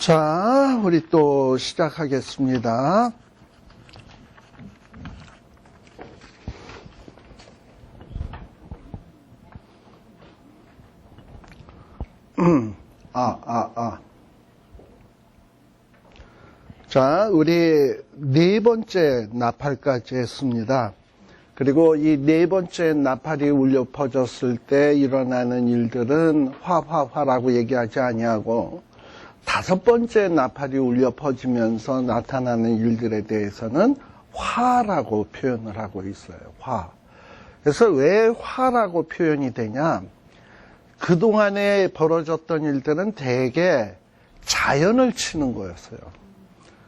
자, 우리 또 시작하겠습니다. 자, 우리 네 번째 나팔까지 했습니다. 그리고 이 네 번째 나팔이 울려 퍼졌을 때 일어나는 일들은 화라고 얘기하지 아니하고 다섯 번째 나팔이 울려 퍼지면서 나타나는 일들에 대해서는 화라고 표현을 하고 있어요. 화. 그래서 왜 화라고 표현이 되냐? 그동안에 벌어졌던 일들은 대개 자연을 치는 거였어요.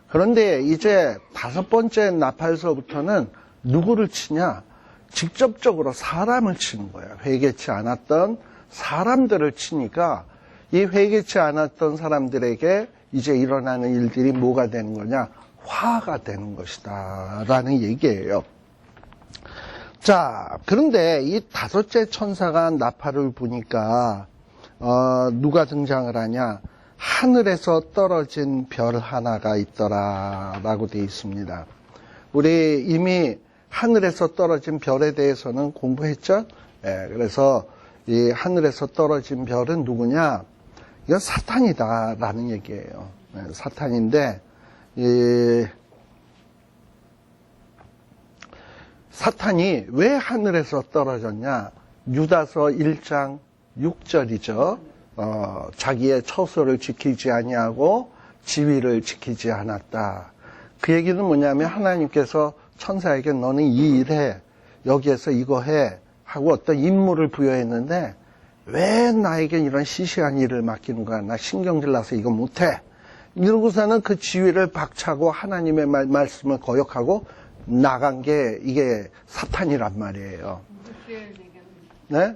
그런데 이제 다섯 번째 나팔서부터는 누구를 치냐? 직접적으로 사람을 치는 거예요. 회개치 않았던 사람들을 치니까 이 회개치 않았던 사람들에게 이제 일어나는 일들이 뭐가 되는 거냐? 화가 되는 것이다 라는 얘기예요. 자, 그런데 이 다섯째 천사가 나팔을 부니까 누가 등장을 하냐? 하늘에서 떨어진 별 하나가 있더라 라고 되어 있습니다. 우리 이미 하늘에서 떨어진 별에 대해서는 공부했죠? 네, 그래서 이 하늘에서 떨어진 별은 누구냐? 이건 사탄이다 라는 얘기예요. 네, 사탄인데 사탄이 왜 하늘에서 떨어졌냐? 유다서 1장 6절이죠. 자기의 처소를 지키지 아니하고 지위를 지키지 않았다. 그 얘기는 뭐냐면 하나님께서 천사에게 너는 이 일해, 여기에서 이거 해 하고 어떤 임무를 부여했는데 왜 나에게 이런 시시한 일을 맡기는 거야? 나 신경질 나서 이거 못해. 이러고서는 그 지위를 박차고 하나님의 말씀을 거역하고 나간 게 이게 사탄이란 말이에요. 네?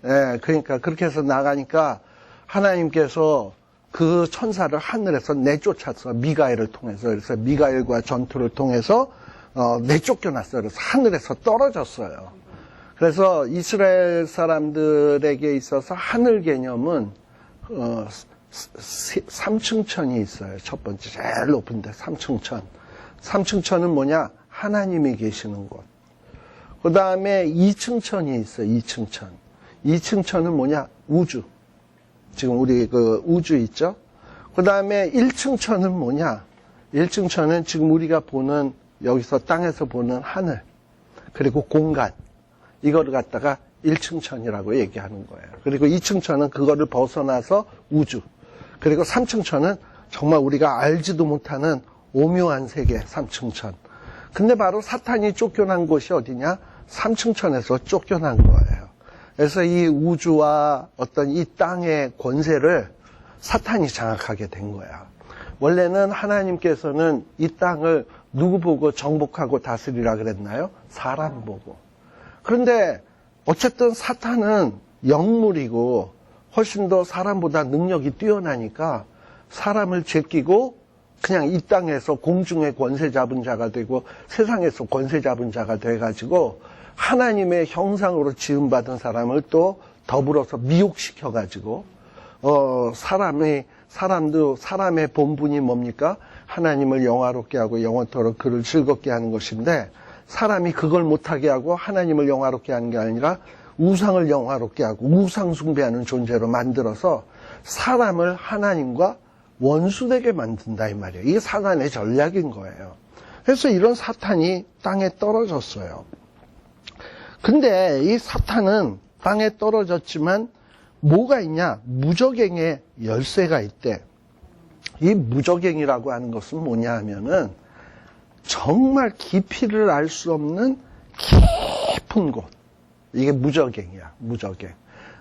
네, 그러니까 그렇게 해서 나가니까 하나님께서 그 천사를 하늘에서 내쫓았어. 미가엘을 통해서. 그래서 미가엘과 전투를 통해서 내쫓겨났어요. 그래서 하늘에서 떨어졌어요. 그래서 이스라엘 사람들에게 있어서 하늘 개념은 3층천이 있어요. 첫 번째 제일 높은 데 3층천. 3층천은 뭐냐? 하나님이 계시는 곳. 그 다음에 2층천이 있어요. 2층천. 2층천은 뭐냐? 우주. 지금 우리 그 우주 있죠? 그 다음에 1층천은 뭐냐? 1층천은 지금 우리가 보는, 여기서 땅에서 보는 하늘, 그리고 공간. 이거를 갖다가 1층천이라고 얘기하는 거예요. 그리고 2층천은 그거를 벗어나서 우주. 그리고 3층천은 정말 우리가 알지도 못하는 오묘한 세계, 3층천. 근데 바로 사탄이 쫓겨난 곳이 어디냐? 3층천에서 쫓겨난 거예요. 그래서 이 우주와 어떤 이 땅의 권세를 사탄이 장악하게 된 거야. 원래는 하나님께서는 이 땅을 누구 보고 정복하고 다스리라 그랬나요? 사람 보고. 그런데 어쨌든 사탄은 영물이고 훨씬 더 사람보다 능력이 뛰어나니까 사람을 제끼고 그냥 이 땅에서 공중의 권세 잡은 자가 되고 세상에서 권세 잡은 자가 돼가지고 하나님의 형상으로 지음받은 사람을 또 더불어서 미혹시켜가지고 사람의 본분이 뭡니까? 하나님을 영화롭게 하고 영원토록 그를 즐겁게 하는 것인데 사람이 그걸 못하게 하고 하나님을 영화롭게 하는 게 아니라 우상을 영화롭게 하고 우상 숭배하는 존재로 만들어서 사람을 하나님과 원수되게 만든다 이 말이에요. 이게 사탄의 전략인 거예요. 그래서 이런 사탄이 땅에 떨어졌어요. 근데 이 사탄은 땅에 떨어졌지만 뭐가 있냐? 무저갱의 열쇠가 있대. 이 무저갱이라고 하는 것은 뭐냐 하면은 정말 깊이를 알 수 없는 깊은 곳. 이게 무저갱이야. 무저갱.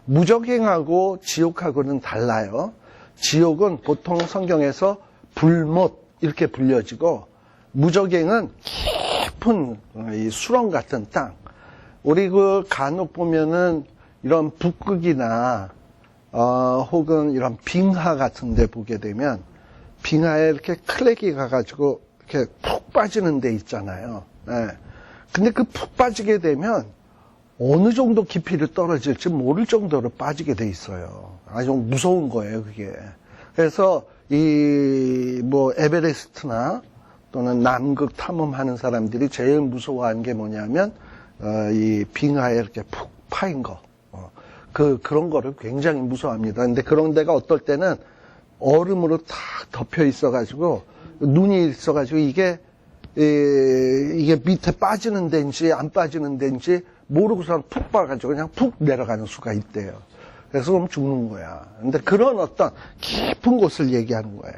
무저갱하고 지옥하고는 달라요. 지옥은 보통 성경에서 불못 이렇게 불려지고 무저갱은 깊은 이 수렁 같은 땅. 우리 그 간혹 보면은 이런 북극이나 혹은 이런 빙하 같은 데 보게 되면 빙하에 이렇게 클렉이 가가지고 이렇게 푹 빠지는 데 있잖아요. 네. 근데 그 푹 빠지게 되면 어느 정도 깊이를 떨어질지 모를 정도로 빠지게 돼 있어요. 아주 무서운 거예요, 그게. 그래서 이 뭐 에베레스트나 또는 남극 탐험하는 사람들이 제일 무서워하는 게 뭐냐면 이 빙하에 이렇게 푹 파인 거. 그런 거를 굉장히 무서워합니다. 근데 그런 데가 어떨 때는 얼음으로 탁 덮여 있어가지고 눈이 있어가지고 이게 밑에 빠지는 데인지 안 빠지는 데인지 모르고서 푹 빠가지고 그냥 푹 내려가는 수가 있대요. 그래서 그럼 죽는 거야. 근데 그런 어떤 깊은 곳을 얘기하는 거예요.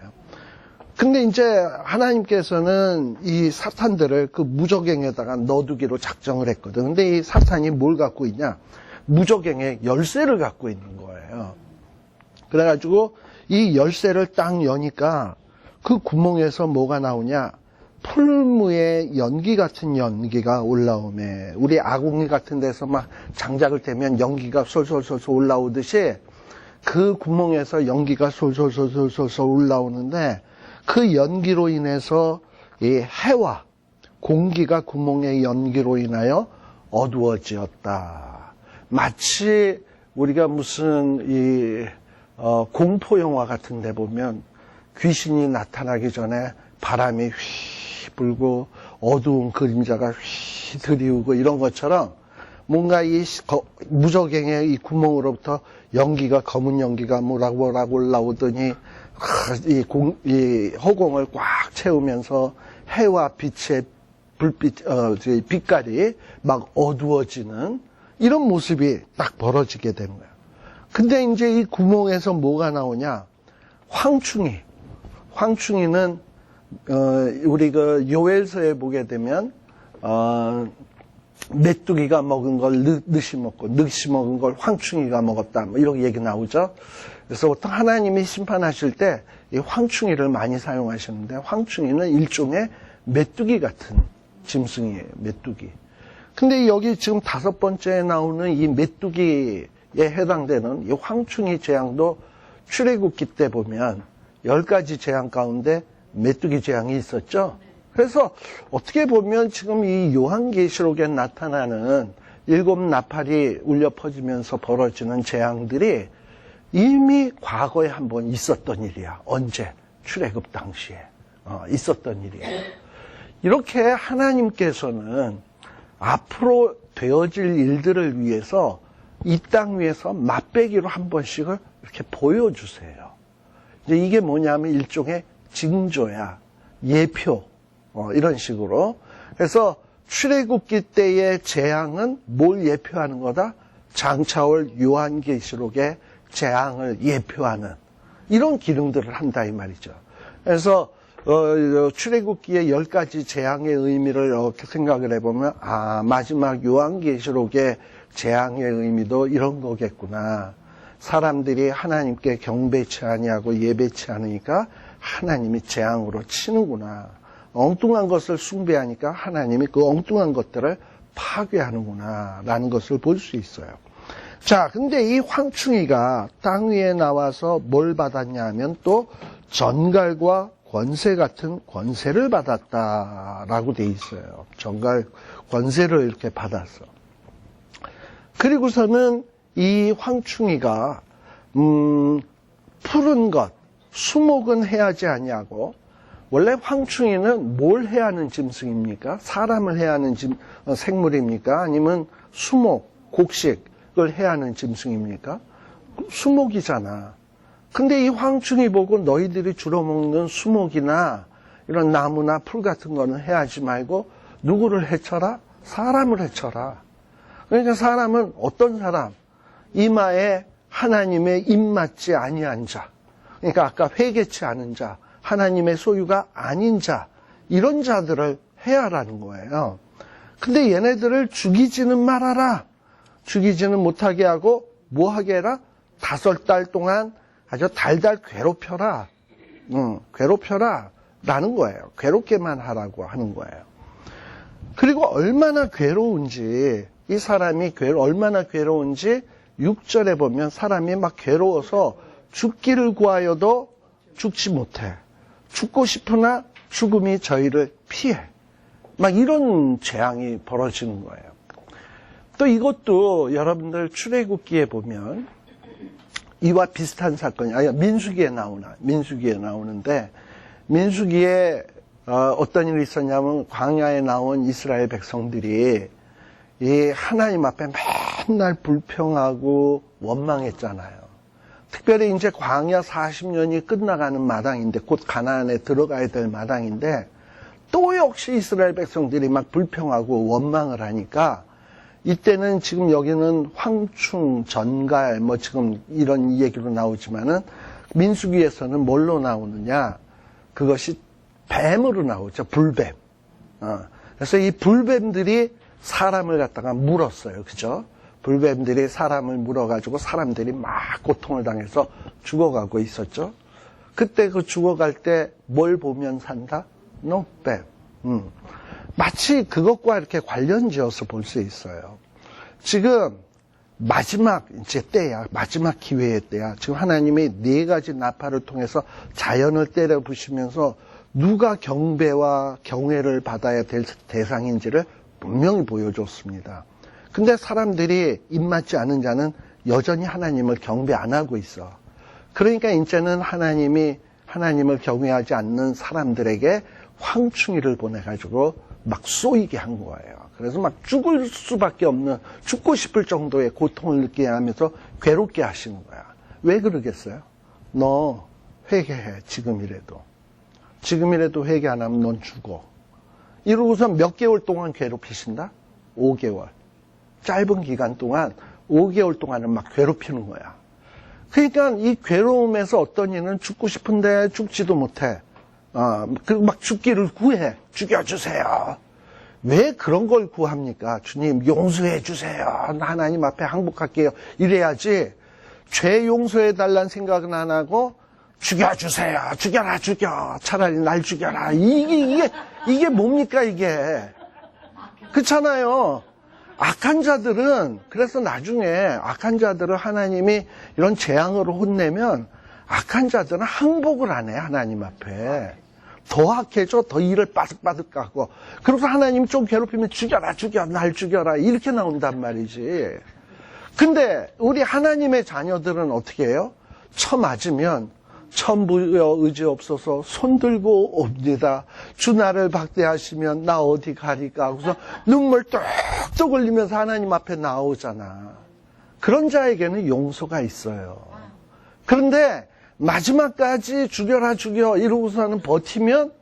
근데 이제 하나님께서는 이 사탄들을 그 무저갱에다가 넣어두기로 작정을 했거든. 근데 이 사탄이 뭘 갖고 있냐? 무저갱의 열쇠를 갖고 있는 거예요. 그래가지고 이 열쇠를 딱 여니까 그 구멍에서 뭐가 나오냐? 풀무의 연기 같은 연기가 올라오매. 우리 아궁이 같은 데서 막 장작을 대면 연기가 솔솔솔솔 올라오듯이 그 구멍에서 연기가 솔솔솔솔솔 올라오는데 그 연기로 인해서 이 해와 공기가 구멍의 연기로 인하여 어두워지었다. 마치 우리가 무슨 공포 영화 같은 데 보면 귀신이 나타나기 전에 바람이 휘 불고 어두운 그림자가 휘 들이우고 이런 것처럼 뭔가 이 무저갱의 이 구멍으로부터 연기가 검은 연기가 뭐라고 올라오더니 이 허공을 꽉 채우면서 해와 빛의 빛깔이 막 어두워지는 이런 모습이 딱 벌어지게 되는 거예요. 근데 이제 이 구멍에서 뭐가 나오냐? 황충이는 우리 그 요엘서에 보게 되면 메뚜기가 먹은 걸 늑시 먹고 늑시 먹은 걸 황충이가 먹었다. 뭐 이런 얘기 나오죠. 그래서 보통 하나님이 심판하실 때 이 황충이를 많이 사용하시는데 황충이는 일종의 메뚜기 같은 짐승이에요. 메뚜기. 근데 여기 지금 5번째에 나오는 이 메뚜기에 해당되는 이 황충이 재앙도 출애굽기 때 보면 10가지 재앙 가운데 메뚜기 재앙이 있었죠. 그래서 어떻게 보면 지금 이 요한계시록에 나타나는 7 나팔이 울려 퍼지면서 벌어지는 재앙들이 이미 과거에 한번 있었던 일이야. 언제? 출애굽 당시에 있었던 일이에요. 이렇게 하나님께서는 앞으로 되어질 일들을 위해서 이 땅 위에서 맛배기로 한 번씩을 이렇게 보여주세요. 이제 이게 뭐냐면 일종의 징조야. 예표. 이런 식으로. 그래서 출애굽기 때의 재앙은 뭘 예표하는 거다? 장차올 요한계시록의 재앙을 예표하는 이런 기능들을 한다 이 말이죠. 그래서 출애굽기의 10가지 재앙의 의미를 이렇게 생각을 해보면 마지막 요한계시록의 재앙의 의미도 이런 거겠구나. 사람들이 하나님께 경배치 아니하고 예배치 않으니까 하나님이 재앙으로 치는구나. 엉뚱한 것을 숭배하니까 하나님이 그 엉뚱한 것들을 파괴하는구나 라는 것을 볼 수 있어요. 자, 근데 이 황충이가 땅 위에 나와서 뭘 받았냐 하면 또 전갈과 권세 같은 권세를 받았다라고 돼 있어요. 전갈 권세를 이렇게 받았어. 그리고서는 이 황충이가 푸른 것, 수목은 해하지 아니하고 원래 황충이는 뭘 해하는 짐승입니까? 사람을 해하는 생물입니까? 아니면 수목, 곡식을 해하는 짐승입니까? 수목이잖아. 근데 이 황충이 보고 너희들이 주로 먹는 수목이나 이런 나무나 풀 같은 거는 해하지 말고 누구를 해쳐라? 사람을 해쳐라. 그러니까 사람은 어떤 사람? 이마에 하나님의 입맞지 아니한 자. 그러니까 아까 회개치 않은 자. 하나님의 소유가 아닌 자, 이런 자들을 해야라는 거예요. 근데 얘네들을 죽이지는 말아라. 죽이지는 못하게 하고 뭐 하게 해라? 5달 동안 아주 달달 괴롭혀라. 괴롭혀라 라는 거예요. 괴롭게만 하라고 하는 거예요. 그리고 얼마나 괴로운지 이 사람이 얼마나 괴로운지 6절에 보면 사람이 막 괴로워서 죽기를 구하여도 죽지 못해. 죽고 싶으나 죽음이 저희를 피해. 막 이런 재앙이 벌어지는 거예요. 또 이것도 여러분들 출애굽기에 보면 이와 비슷한 사건이, 민수기에 나오는데, 민수기에 어떤 일이 있었냐면, 광야에 나온 이스라엘 백성들이 이 하나님 앞에 맨날 불평하고 원망했잖아요. 특별히 이제 광야 40년이 끝나가는 마당인데, 곧 가나안에 들어가야 될 마당인데, 또 역시 이스라엘 백성들이 막 불평하고 원망을 하니까, 이때는 지금 여기는 황충, 전갈, 뭐 지금 이런 얘기로 나오지만은, 민수기에서는 뭘로 나오느냐? 그것이 뱀으로 나오죠. 불뱀. 그래서 이 불뱀들이 사람을 갖다가 물었어요. 그죠? 불뱀들이 사람을 물어가지고 사람들이 막 고통을 당해서 죽어가고 있었죠. 그때 그 죽어갈 때 뭘 보면 산다? 노뱀. 마치 그것과 이렇게 관련 지어서 볼 수 있어요. 지금 마지막 이제 때야. 마지막 기회의 때야. 지금 하나님이 4가지 나팔을 통해서 자연을 때려 부시면서 누가 경배와 경외를 받아야 될 대상인지를 분명히 보여줬습니다. 근데 사람들이 입맞지 않은 자는 여전히 하나님을 경배 안 하고 있어. 그러니까 이제는 하나님을 경외하지 않는 사람들에게 황충이를 보내가지고 막 쏘이게 한 거예요. 그래서 막 죽을 수밖에 없는, 죽고 싶을 정도의 고통을 느끼게 하면서 괴롭게 하시는 거야. 왜 그러겠어요? 너 회개해, 지금이라도. 지금이라도 회개 안 하면 넌 죽어. 이러고서 몇 개월 동안 괴롭히신다? 5개월. 짧은 기간 동안 5개월 동안은 막 괴롭히는 거야. 그러니까 이 괴로움에서 어떤 이는 죽고 싶은데 죽지도 못해. 그리고 막 죽기를 구해. 죽여주세요. 왜 그런 걸 구합니까? 주님 용서해 주세요. 하나님 앞에 항복할게요. 이래야지. 죄 용서해 달라는 생각은 안 하고 죽여주세요. 죽여라 죽여. 차라리 날 죽여라. 이게 뭡니까 이게. 그렇잖아요. 악한 자들은, 그래서 나중에 악한 자들을 하나님이 이런 재앙으로 혼내면 악한 자들은 항복을 안 해, 하나님 앞에. 더 악해져, 더 일을 빠득빠득 하고. 그래서 하나님 좀 괴롭히면 죽여라, 죽여, 날 죽여라. 이렇게 나온단 말이지. 근데 우리 하나님의 자녀들은 어떻게 해요? 맞으면 천부여 의지 없어서 손들고 옵니다. 주 나를 박대하시면 나 어디 가리까. 그래서 눈물 뚝뚝 흘리면서 하나님 앞에 나오잖아. 그런 자에게는 용서가 있어요. 그런데 마지막까지 죽여라 죽여 이러고서는 버티면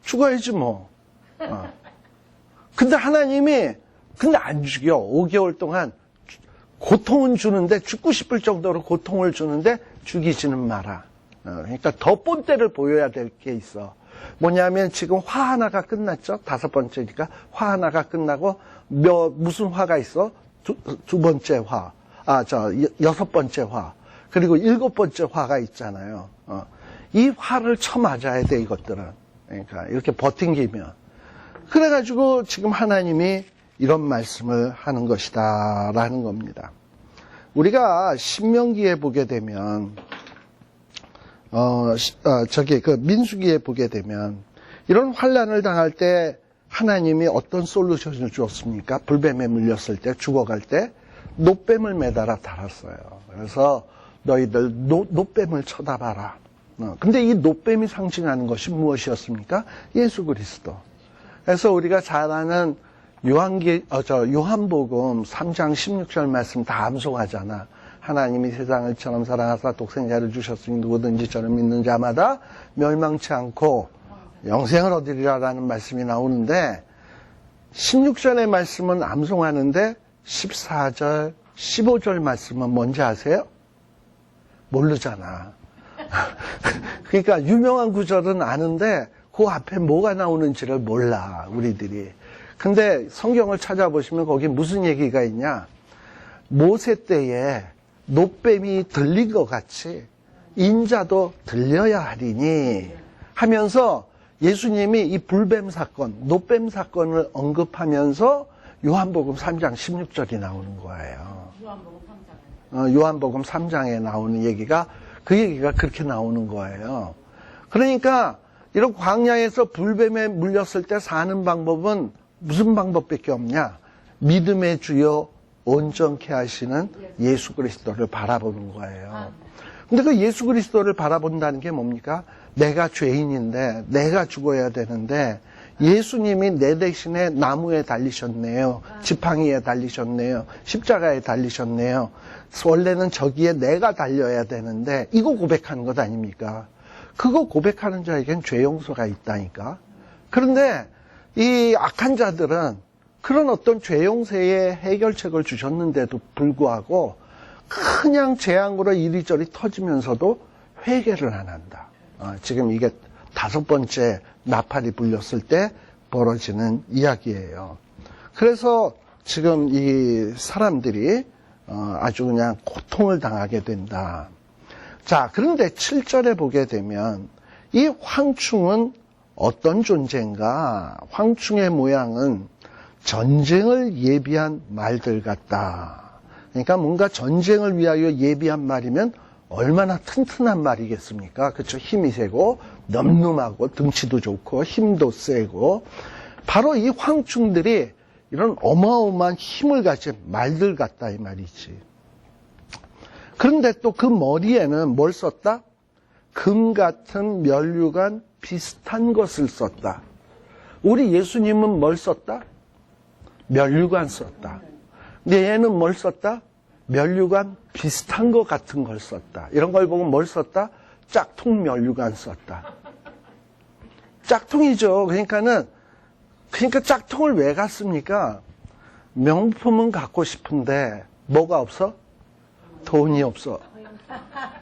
죽어야지 뭐. 근데 하나님이 안 죽여. 5개월 동안 고통은 주는데, 죽고 싶을 정도로 고통을 주는데 죽이지는 마라. 그러니까 더 본때를 보여야 될 게 있어. 뭐냐면 지금 화 하나가 끝났죠. 5번째니까 화 하나가 끝나고 무슨 화가 있어? 두 번째 화, 6번째 화, 그리고 7번째 화가 있잖아요. 이 화를 쳐맞아야 돼, 이것들은. 그러니까 이렇게 버팅기면. 그래가지고 지금 하나님이 이런 말씀을 하는 것이다 라는 겁니다. 우리가 신명기에 보게 되면 민수기에 보게 되면 이런 환난을 당할 때 하나님이 어떤 솔루션을 주었습니까? 불뱀에 물렸을 때, 죽어갈 때 놋뱀을 매달아 달았어요. 그래서 너희들 놋뱀을 쳐다봐라. 근데 이 놋뱀이 상징하는 것이 무엇이었습니까? 예수 그리스도. 그래서 우리가 잘 아는 요한복음 3장 16절 말씀 다 암송하잖아. 하나님이 세상을 처럼 사랑하사 독생자를 주셨으니 누구든지 저를 믿는 자마다 멸망치 않고 영생을 얻으리라라는 말씀이 나오는데 16절의 말씀은 암송하는데 14절, 15절 말씀은 뭔지 아세요? 모르잖아. 그러니까 유명한 구절은 아는데 그 앞에 뭐가 나오는지를 몰라, 우리들이. 근데 성경을 찾아보시면 거기 무슨 얘기가 있냐? 모세 때에 놋뱀이 들린 것 같이 인자도 들려야 하리니 하면서 예수님이 이 불뱀 사건, 놋뱀 사건을 언급하면서 요한복음 3장 16절이 나오는 거예요. 요한복음 3장에 나오는 얘기가, 그 얘기가 그렇게 나오는 거예요. 그러니까 이런 광야에서 불뱀에 물렸을 때 사는 방법은 무슨 방법밖에 없냐? 믿음의 주여 온전케 하시는 예수 그리스도를 바라보는 거예요. 근데 그 예수 그리스도를 바라본다는 게 뭡니까? 내가 죄인인데, 내가 죽어야 되는데, 예수님이 내 대신에 나무에 달리셨네요. 지팡이에 달리셨네요. 십자가에 달리셨네요. 원래는 저기에 내가 달려야 되는데, 이거 고백하는 것 아닙니까? 그거 고백하는 자에겐 죄 용서가 있다니까. 그런데 이 악한 자들은 그런 어떤 죄 용서의 해결책을 주셨는데도 불구하고 그냥 재앙으로 이리저리 터지면서도 회개를 안 한다. 지금 이게 5번째 나팔이 불렸을 때 벌어지는 이야기예요. 그래서 지금 이 사람들이 아주 그냥 고통을 당하게 된다. 자, 그런데 7절에 보게 되면 이 황충은 어떤 존재인가? 황충의 모양은 전쟁을 예비한 말들 같다. 그러니까 뭔가 전쟁을 위하여 예비한 말이면 얼마나 튼튼한 말이겠습니까? 그렇죠? 힘이 세고 늠름하고 등치도 좋고 힘도 세고 바로 이 황충들이 이런 어마어마한 힘을 가진 말들 같다 이 말이지. 그런데 또 그 머리에는 뭘 썼다? 금 같은 면류관 비슷한 것을 썼다. 우리 예수님은 뭘 썼다? 면류관 썼다. 근데 얘는 뭘 썼다? 면류관 비슷한 것 같은 걸 썼다. 이런 걸 보고 뭘 썼다? 짝퉁 면류관 썼다. 짝퉁이죠. 그러니까 짝퉁을 왜 갔습니까? 명품은 갖고 싶은데 뭐가 없어? 돈이 없어.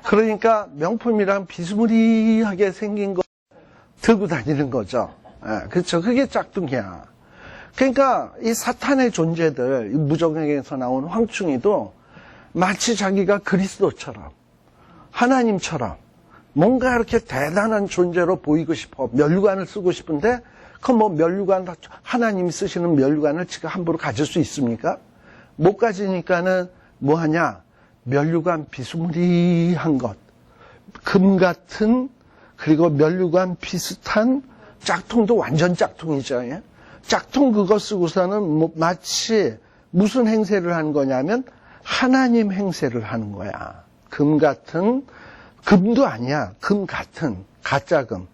그러니까 명품이란 비스무리하게 생긴 거 들고 다니는 거죠. 그렇죠. 그게 짝퉁이야. 그러니까 이 사탄의 존재들, 무적에서 나온 황충이도 마치 자기가 그리스도처럼 하나님처럼 뭔가 이렇게 대단한 존재로 보이고 싶어 면류관을 쓰고 싶은데 그 뭐 면류관 하나님이 쓰시는 면류관을 지가 함부로 가질 수 있습니까? 못 가지니까는 뭐 하냐? 면류관 비스무리한 것, 금 같은 그리고 면류관 비슷한 짝퉁도 완전 짝퉁이죠. 예? 짝퉁 그거 쓰고서는 뭐 마치 무슨 행세를 하는 거냐면 하나님 행세를 하는 거야. 금 같은, 금도 아니야. 금 같은, 가짜금.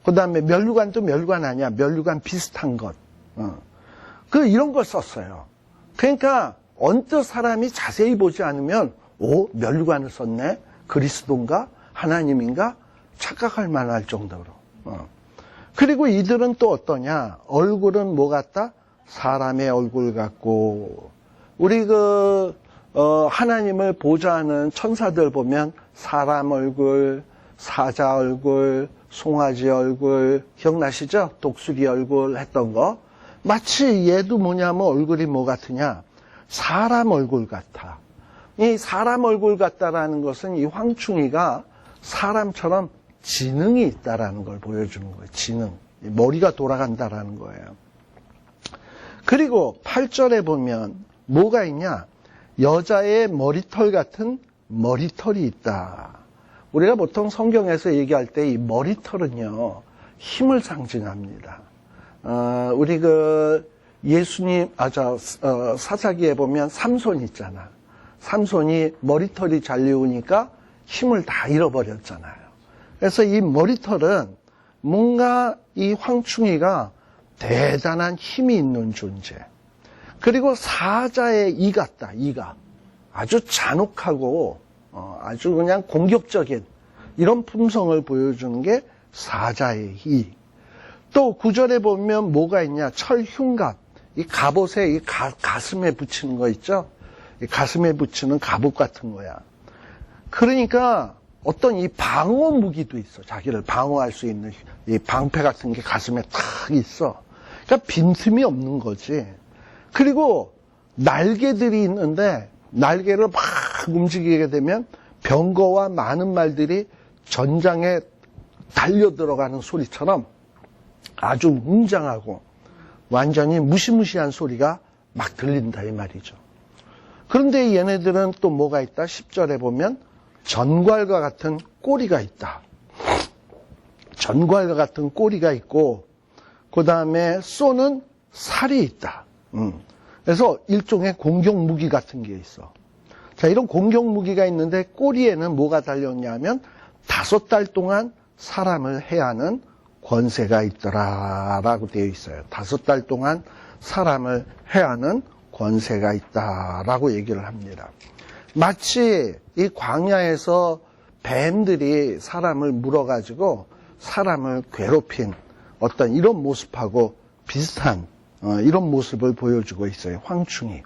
그 다음에 면류관도 면류관 아니야. 면류관 비슷한 것. 이런 걸 썼어요. 그러니까 언뜻 사람이 자세히 보지 않으면 오, 면류관을 썼네? 그리스도인가? 하나님인가? 착각할 만할 정도로. 그리고 이들은 또 어떠냐? 얼굴은 뭐 같다? 사람의 얼굴 같고 우리 하나님을 보좌하는 천사들 보면 사람 얼굴, 사자 얼굴, 송아지 얼굴 기억나시죠? 독수리 얼굴 했던 거. 마치 얘도 뭐냐면 얼굴이 뭐 같으냐? 사람 얼굴 같아. 이 사람 얼굴 같다라는 것은 이 황충이가 사람처럼 지능이 있다라는 걸 보여주는 거예요. 지능. 머리가 돌아간다라는 거예요. 그리고 8절에 보면 뭐가 있냐? 여자의 머리털 같은 머리털이 있다. 우리가 보통 성경에서 얘기할 때 이 머리털은요, 힘을 상징합니다. 우리 예수님, 사사기에 보면 삼손 있잖아. 삼손이 머리털이 잘리우니까 힘을 다 잃어버렸잖아요. 그래서 이 머리털은 뭔가 이 황충이가 대단한 힘이 있는 존재. 그리고 사자의 이 같다, 이가. 아주 잔혹하고, 아주 그냥 공격적인 이런 품성을 보여주는 게 사자의 이. 또 9절에 보면 뭐가 있냐? 철흉갑. 이 갑옷에 이 가슴에 붙이는 거 있죠? 이 가슴에 붙이는 갑옷 같은 거야. 그러니까 어떤 이 방어 무기도 있어. 자기를 방어할 수 있는 이 방패 같은 게 가슴에 탁 있어. 그러니까 빈틈이 없는 거지. 그리고 날개들이 있는데 날개를 막 움직이게 되면 병거와 많은 말들이 전장에 달려 들어가는 소리처럼 아주 웅장하고 완전히 무시무시한 소리가 막 들린다 이 말이죠. 그런데 얘네들은 또 뭐가 있다? 10절에 보면 전갈과 같은 꼬리가 있다. 전갈과 같은 꼬리가 있고 그 다음에 쏘는 살이 있다. 그래서 일종의 공격 무기 같은 게 있어. 자, 이런 공격 무기가 있는데 꼬리에는 뭐가 달렸냐면 5달 동안 사람을 해하는 권세가 있더라라고 되어 있어요. 5달 동안 사람을 해하는 권세가 있다라고 얘기를 합니다. 마치 이 광야에서 뱀들이 사람을 물어가지고 사람을 괴롭힌 어떤 이런 모습하고 비슷한 이런 모습을 보여주고 있어요. 황충이.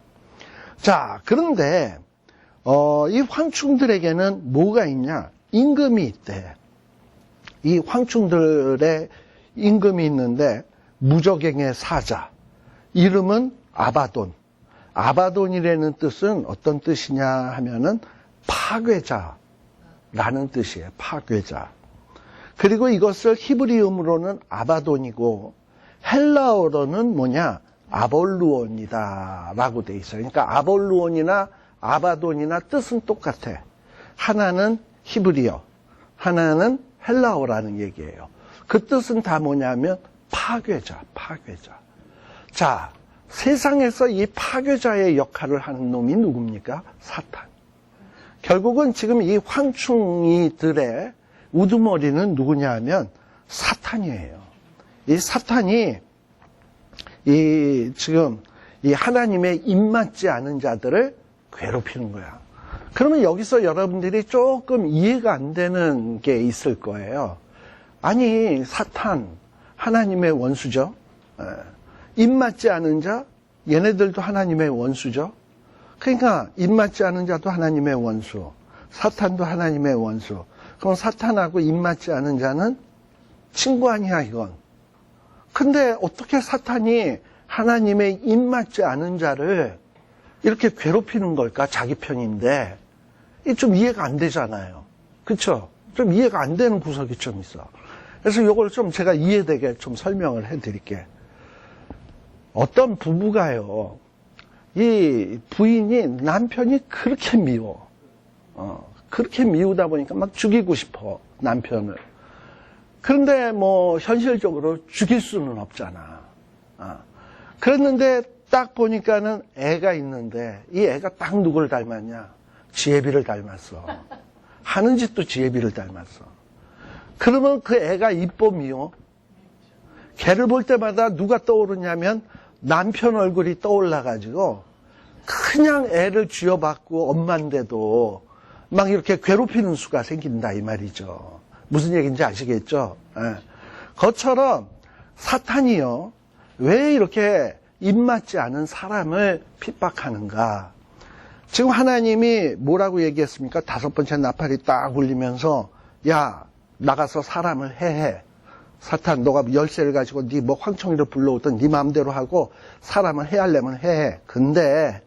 자, 그런데 이 황충들에게는 뭐가 있냐? 임금이 있대. 이 황충들의 임금이 있는데 무적행의 사자. 이름은 아바돈. 아바돈이라는 뜻은 어떤 뜻이냐 하면은 파괴자라는 뜻이에요. 파괴자. 그리고 이것을 히브리음으로는 아바돈이고 헬라어로는 뭐냐? 아볼루온이다 라고 돼 있어요. 그러니까 아볼루온이나 아바돈이나 뜻은 똑같아. 하나는 히브리어, 하나는 헬라어라는 얘기예요. 그 뜻은 다 뭐냐면 파괴자, 파괴자. 자, 세상에서 이 파괴자의 역할을 하는 놈이 누굽니까? 사탄. 결국은 지금 이 황충이들의 우두머리는 누구냐 하면 사탄이에요. 이 사탄이 지금 이 하나님의 입맞지 않은 자들을 괴롭히는 거야. 그러면 여기서 여러분들이 조금 이해가 안 되는 게 있을 거예요. 아니, 사탄, 하나님의 원수죠. 입맞지 않은 자, 얘네들도 하나님의 원수죠. 그러니까 입맞지 않은 자도 하나님의 원수, 사탄도 하나님의 원수. 그럼 사탄하고 입맞지 않은 자는 친구 아니야, 이건. 근데 어떻게 사탄이 하나님의 입맞지 않은 자를 이렇게 괴롭히는 걸까? 자기 편인데. 이게 좀 이해가 안 되잖아요. 그쵸? 좀 이해가 안 되는 구석이 좀 있어. 그래서 이걸 좀 제가 이해되게 좀 설명을 해 드릴게요. 어떤 부부가요, 이 부인이 남편이 그렇게 미워. 그렇게 미우다 보니까 막 죽이고 싶어, 남편을. 그런데 뭐, 현실적으로 죽일 수는 없잖아. 그랬는데 딱 보니까는 애가 있는데, 이 애가 딱 누구를 닮았냐? 지혜비를 닮았어. 하는 짓도 지혜비를 닮았어. 그러면 그 애가 이뻐 미워? 걔를 볼 때마다 누가 떠오르냐면 남편 얼굴이 떠올라가지고 그냥 애를 쥐어받고 엄마인데도 막 이렇게 괴롭히는 수가 생긴다 이 말이죠. 무슨 얘기인지 아시겠죠? 예. 그것처럼 사탄이요, 왜 이렇게 입맞지 않은 사람을 핍박하는가? 지금 하나님이 뭐라고 얘기했습니까? 5번째 나팔이 딱 울리면서 야, 나가서 사람을 해해. 사탄, 너가 열쇠를 가지고 네 뭐 황청이를 불러오든 네 마음대로 하고 사람을 해하려면 해해. 근데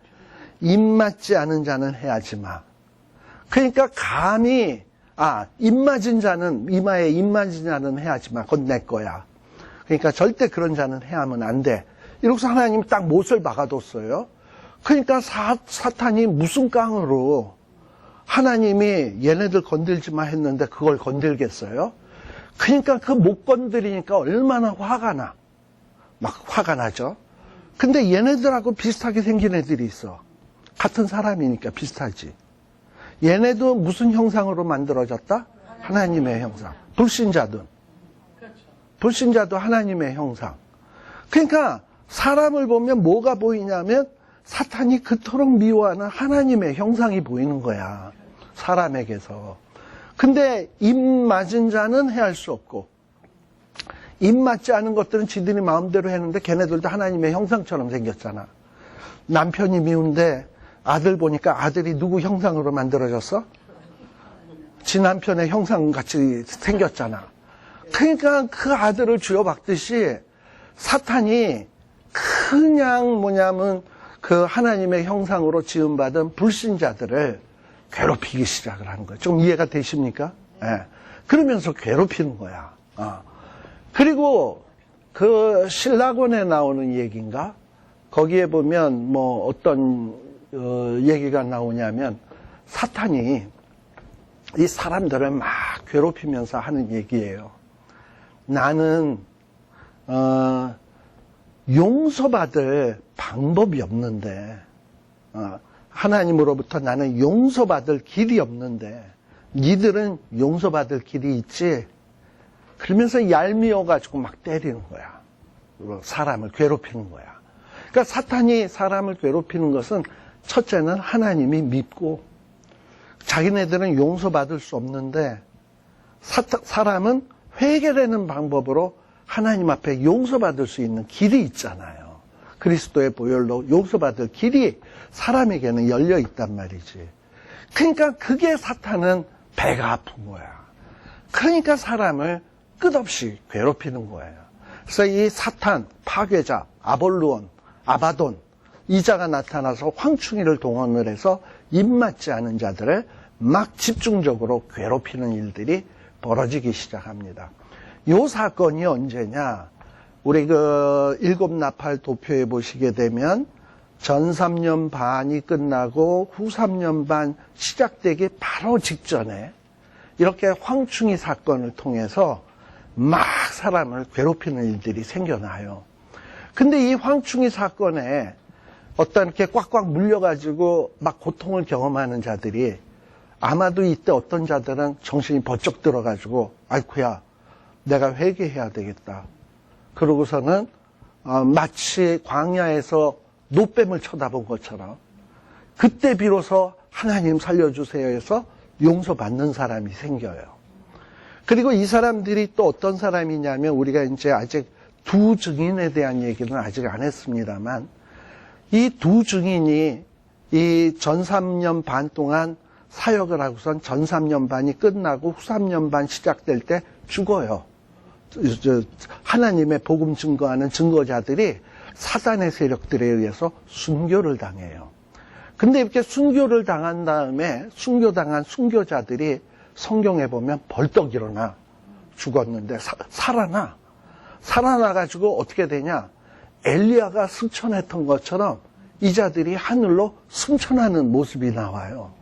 입맞지 않은 자는 해하지 마. 그러니까 감히 입맞은 자는, 이마에 입맞은 자는 해하지 마. 그건 내 거야. 그러니까 절대 그런 자는 해하면 안 돼. 이러고서 하나님이 딱 못을 박아뒀어요. 그러니까 사탄이 무슨 깡으로 하나님이 얘네들 건들지 마 했는데 그걸 건들겠어요? 그러니까 그 못 건드리니까 얼마나 화가 나. 막 화가 나죠? 근데 얘네들하고 비슷하게 생긴 애들이 있어. 같은 사람이니까 비슷하지. 얘네도 무슨 형상으로 만들어졌다? 하나님의 형상. 불신자도 하나님의 형상. 그러니까 사람을 보면 뭐가 보이냐면 사탄이 그토록 미워하는 하나님의 형상이 보이는 거야. 사람에게서. 근데 입 맞은 자는 해할 수 없고, 입 맞지 않은 것들은 지들이 마음대로 했는데 걔네들도 하나님의 형상처럼 생겼잖아. 남편이 미운데 아들 보니까 아들이 누구 형상으로 만들어졌어? 지 남편의 형상같이 생겼잖아. 그러니까 그 아들을 쥐어박듯이 사탄이 그냥 뭐냐면 그 하나님의 형상으로 지음받은 불신자들을 괴롭히기 시작을 하는 거예요. 좀 이해가 되십니까? 예. 그러면서 괴롭히는 거야. 그리고 그 신라권에 나오는 얘기인가? 거기에 보면 뭐 어떤 얘기가 나오냐면 사탄이 이 사람들을 막 괴롭히면서 하는 얘기예요. 나는 용서받을 방법이 없는데 하나님으로부터 나는 용서받을 길이 없는데 니들은 용서받을 길이 있지? 그러면서 얄미워가지고 막 때리는 거야. 사람을 괴롭히는 거야. 그러니까 사탄이 사람을 괴롭히는 것은 첫째는 하나님이 밉고 자기네들은 용서받을 수 없는데 사람은 회개되는 방법으로 하나님 앞에 용서받을 수 있는 길이 있잖아요. 그리스도의 보혈로 용서받을 길이 사람에게는 열려 있단 말이지. 그러니까 그게 사탄은 배가 아픈 거야. 그러니까 사람을 끝없이 괴롭히는 거예요. 그래서 이 사탄, 파괴자, 아볼루온, 아바돈, 이자가 나타나서 황충이를 동원을 해서 입맞지 않은 자들을 막 집중적으로 괴롭히는 일들이 벌어지기 시작합니다. 이 사건이 언제냐? 우리 일곱 나팔 도표에 보시게 되면 전 3년 반이 끝나고 후 3년 반 시작되기 바로 직전에 이렇게 황충이 사건을 통해서 막 사람을 괴롭히는 일들이 생겨나요. 근데 이 황충이 사건에 어떤 이렇게 꽉꽉 물려가지고 막 고통을 경험하는 자들이 아마도 이때 어떤 자들은 정신이 번쩍 들어가지고 아이쿠야 내가 회개해야 되겠다. 그러고서는 마치 광야에서 노뱀을 쳐다본 것처럼 그때 비로소 하나님 살려주세요 해서 용서받는 사람이 생겨요. 그리고 이 사람들이 또 어떤 사람이냐면 우리가 이제 아직 두 증인에 대한 얘기는 아직 안 했습니다만 이 두 증인이 이 전 3년 반 동안 사역을 하고선 전 3년 반이 끝나고 후 3년 반 시작될 때 죽어요. 하나님의 복음 증거하는 증거자들이 사단의 세력들에 의해서 순교를 당해요. 근데 이렇게 순교를 당한 다음에 순교당한 순교자들이 성경에 보면 벌떡 일어나 죽었는데 살아나가지고 어떻게 되냐? 엘리야가 승천했던 것처럼 이 자들이 하늘로 승천하는 모습이 나와요.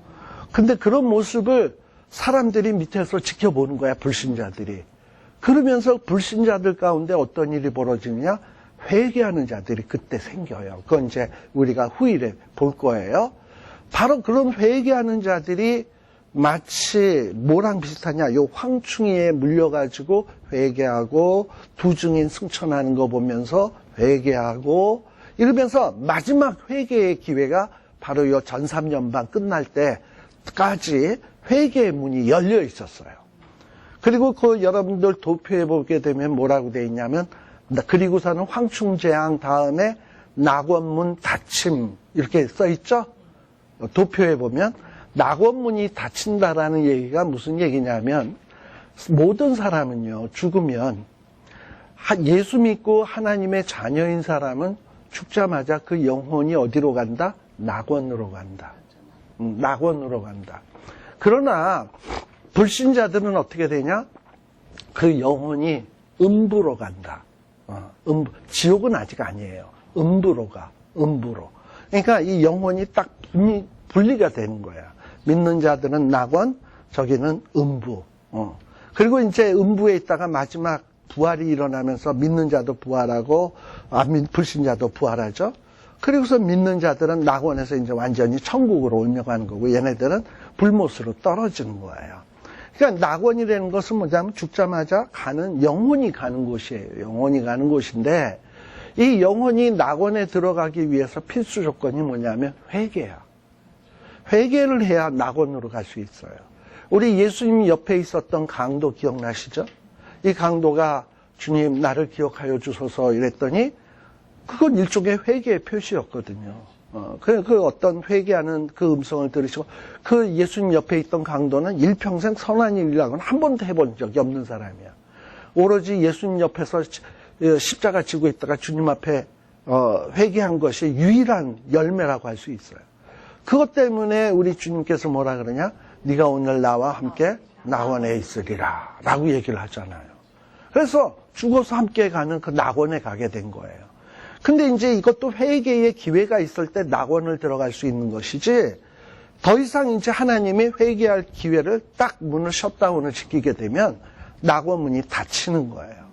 근데 그런 모습을 사람들이 밑에서 지켜보는 거야, 불신자들이. 그러면서 불신자들 가운데 어떤 일이 벌어지느냐? 회개하는 자들이 그때 생겨요. 그건 이제 우리가 후일에 볼 거예요. 바로 그런 회개하는 자들이 마치 뭐랑 비슷하냐? 요 황충이에 물려가지고 회개하고 두 증인 승천하는 거 보면서 회개하고 이러면서 마지막 회개의 기회가 바로 요 전 3년 반 끝날 때까지 회개의 문이 열려 있었어요. 그리고 그 여러분들 도표에 보게 되면 뭐라고 되어 있냐면 그리고서는 황충재앙 다음에 낙원문 닫힘 이렇게 써 있죠? 도표에 보면 낙원문이 닫힌다라는 얘기가 무슨 얘기냐면 모든 사람은요 죽으면 예수 믿고 하나님의 자녀인 사람은 죽자마자 그 영혼이 어디로 간다? 낙원으로 간다. 낙원으로 간다. 그러나 불신자들은 어떻게 되냐? 그 영혼이 음부로 간다. 지옥은 아직 아니에요. 음부로 가. 음부로. 그러니까 이 영혼이 딱 분리가 되는 거야. 믿는 자들은 낙원, 저기는 음부. 그리고 이제 음부에 있다가 마지막 부활이 일어나면서 믿는 자도 부활하고 불신자도 부활하죠. 그리고서 믿는 자들은 낙원에서 이제 완전히 천국으로 옮겨가는 거고 얘네들은 불못으로 떨어지는 거예요. 그러니까 낙원이라는 것은 뭐냐면 죽자마자 가는 영혼이 가는 곳이에요. 영혼이 가는 곳인데 이 영혼이 낙원에 들어가기 위해서 필수 조건이 뭐냐면 회개야. 회개를 해야 낙원으로 갈 수 있어요. 우리 예수님 옆에 있었던 강도 기억나시죠? 이 강도가 주님 나를 기억하여 주소서 이랬더니 그건 일종의 회개의 표시였거든요. 그 어떤 회개하는 그 음성을 들으시고 그 예수님 옆에 있던 강도는 일평생 선한 일이라고는 한 번도 해본 적이 없는 사람이야. 오로지 예수님 옆에서 십자가 지고 있다가 주님 앞에 회개한 것이 유일한 열매라고 할 수 있어요. 그것 때문에 우리 주님께서 뭐라 그러냐? 네가 오늘 나와 함께 낙원에 있으리라 라고 얘기를 하잖아요. 그래서 죽어서 함께 가는 그 낙원에 가게 된 거예요. 근데 이제 이것도 회개의 기회가 있을 때 낙원을 들어갈 수 있는 것이지 더 이상 이제 하나님이 회개할 기회를 딱 문을 셧다운을 시키게 되면 낙원문이 닫히는 거예요.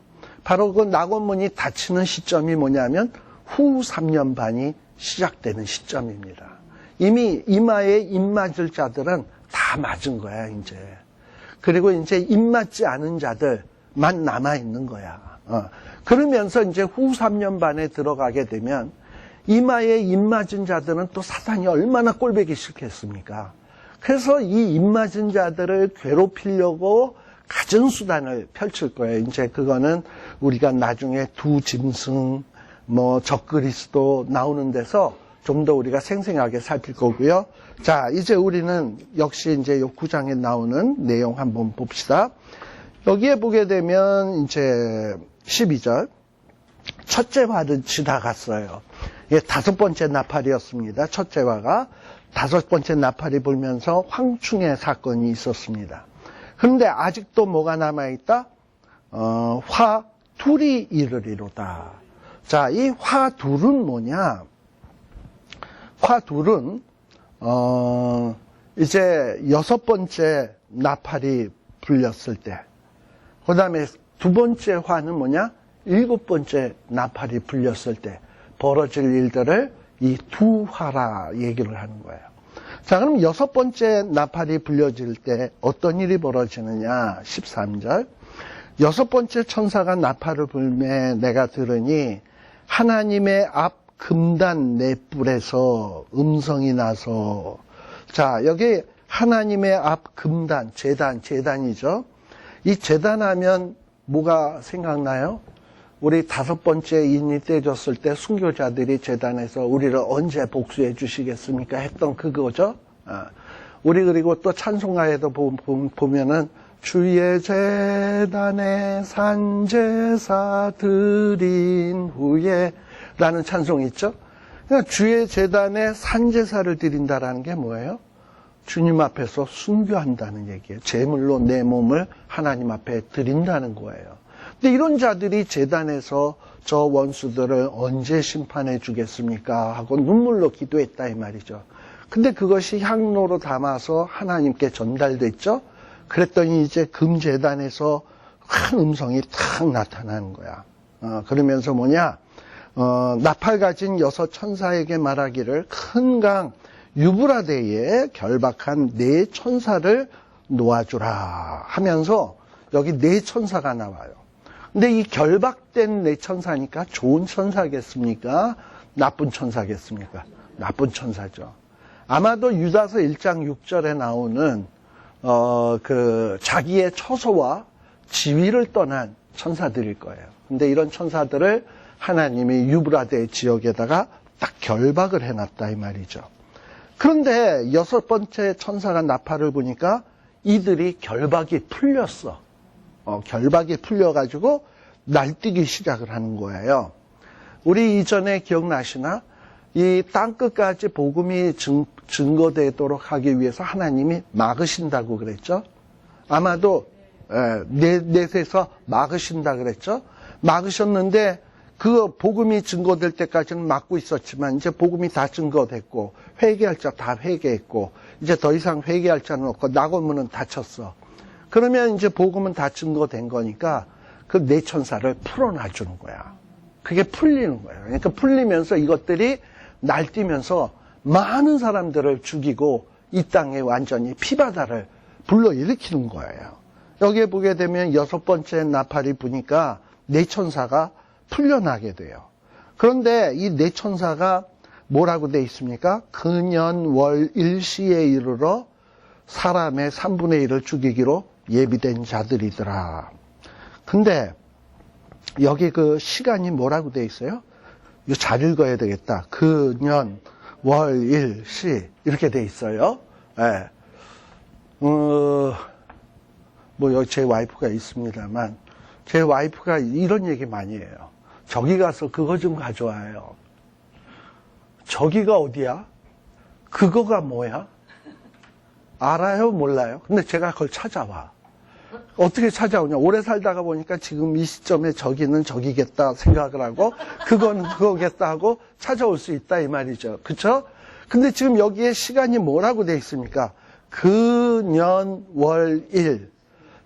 바로 그 낙원문이 닫히는 시점이 뭐냐면 후 3년 반이 시작되는 시점입니다. 이미 이마에 입 맞을 자들은 다 맞은 거야, 이제. 그리고 이제 입 맞지 않은 자들만 남아있는 거야. 그러면서 이제 후 3년 반에 들어가게 되면 이마에 입 맞은 자들은 또 사탄이 얼마나 꼴보기 싫겠습니까? 그래서 이 입 맞은 자들을 괴롭히려고 갖은 수단을 펼칠 거예요. 이제 그거는 우리가 나중에 두 짐승, 적그리스도 나오는 데서 좀 더 우리가 생생하게 살필 거고요. 자, 이제 우리는 역시 이제 요 9장에 나오는 내용 한번 봅시다. 여기에 보게 되면 이제 12절. 첫째 화는 지나갔어요. 이게 5번째 나팔이었습니다. 첫째 화가 5번째 나팔이 불면서 황충의 사건이 있었습니다. 그런데 아직도 뭐가 남아있다? 화 둘이 이르리로다. 자, 이 화 둘은 뭐냐? 화 둘은 이제 6번째 나팔이 불렸을 때, 그 다음에 2번째 화는 뭐냐? 7번째 나팔이 불렸을 때 벌어질 일들을 이 두 화라 얘기를 하는 거예요. 자, 그럼 6번째 나팔이 불려질 때 어떤 일이 벌어지느냐? 13절. 6번째 천사가 나팔을 불매 내가 들으니 하나님의 앞 금단 넷불에서 음성이 나서, 자, 여기 하나님의 앞 금단, 제단이죠. 이 제단하면 뭐가 생각나요? 우리 5번째 인이 떼졌을 때 순교자들이 제단에서 우리를 언제 복수해 주시겠습니까? 했던 그거죠. 우리 그리고 또 찬송가에도 보면은 주의 제단에 산제사 드린 후에 라는 찬송이 있죠. 그러니까 주의 제단에 산제사를 드린다라는 게 뭐예요? 주님 앞에서 순교한다는 얘기예요. 제물로 내 몸을 하나님 앞에 드린다는 거예요. 근데 이런 자들이 제단에서 저 원수들을 언제 심판해 주겠습니까? 하고 눈물로 기도했다 이 말이죠. 근데 그것이 향로로 담아서 하나님께 전달됐죠. 그랬더니 이제 금제단에서 큰 음성이 탁 나타나는 거야. 그러면서 뭐냐? 나팔 가진 6 천사에게 말하기를 큰 강 유브라데에 결박한 4 천사를 놓아주라 하면서 여기 4 천사가 나와요. 근데 이 결박된 4 천사니까 좋은 천사겠습니까? 나쁜 천사겠습니까? 나쁜 천사죠. 아마도 유다서 1장 6절에 나오는 자기의 처소와 지위를 떠난 천사들일 거예요. 근데 이런 천사들을 하나님이 유브라데 지역에다가 딱 결박을 해놨다 이 말이죠. 그런데 6번째 천사가 나팔을 부니까 이들이 결박이 풀렸어. 결박이 풀려가지고 날뛰기 시작을 하는 거예요. 우리 이전에 기억나시나? 이 땅끝까지 복음이 증거되도록 하기 위해서 하나님이 막으신다고 그랬죠. 아마도 넷에서 막으신다 그랬죠. 막으셨는데 그 복음이 증거될 때까지는 막고 있었지만 이제 복음이 다 증거됐고 회개할 자 다 회개했고 이제 더 이상 회개할 자는 없고 낙원문은 닫혔어. 그러면 이제 복음은 다 증거된 거니까 그 4 천사를 풀어놔주는 거야. 그게 풀리는 거예요. 그러니까 풀리면서 이것들이 날뛰면서 많은 사람들을 죽이고 이 땅에 완전히 피바다를 불러일으키는 거예요. 여기에 보게 되면 6번째 나팔이 부니까 4 천사가 풀려나게 돼요. 그런데 이 4 천사가 뭐라고 돼 있습니까? 근년 월 일시에 이르러 사람의 3분의 1을 죽이기로 예비된 자들이더라. 근데 여기 그 시간이 뭐라고 돼 있어요? 이거 잘 읽어야 되겠다. 근년 월 일시 이렇게 돼 있어요. 네. 여기 제 와이프가 있습니다만 제 와이프가 이런 얘기 많이 해요. 저기 가서 그거 좀 가져와요. 저기가 어디야? 그거가 뭐야? 알아요? 몰라요? 근데 제가 그걸 찾아와. 어떻게 찾아오냐? 오래 살다가 보니까 지금 이 시점에 저기는 저기겠다 생각을 하고 그거는 그거겠다 하고 찾아올 수 있다 이 말이죠. 그쵸? 근데 지금 여기에 시간이 뭐라고 돼 있습니까? 근년 월 일.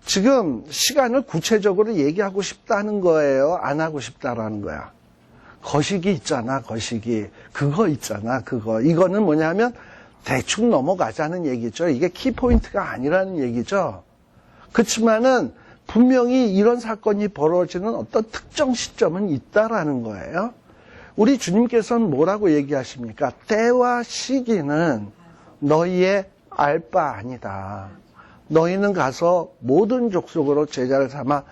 지금 시간을 구체적으로 얘기하고 싶다는 거예요? 안 하고 싶다라는 거야? 거시기 있잖아, 거시기. 그거 있잖아, 그거. 이거는 뭐냐면 대충 넘어가자는 얘기죠. 이게 키포인트가 아니라는 얘기죠. 그렇지만은 분명히 이런 사건이 벌어지는 어떤 특정 시점은 있다라는 거예요. 우리 주님께서는 뭐라고 얘기하십니까? 때와 시기는 너희의 알 바 아니다. 너희는 가서 모든 족속으로 제자를 삼아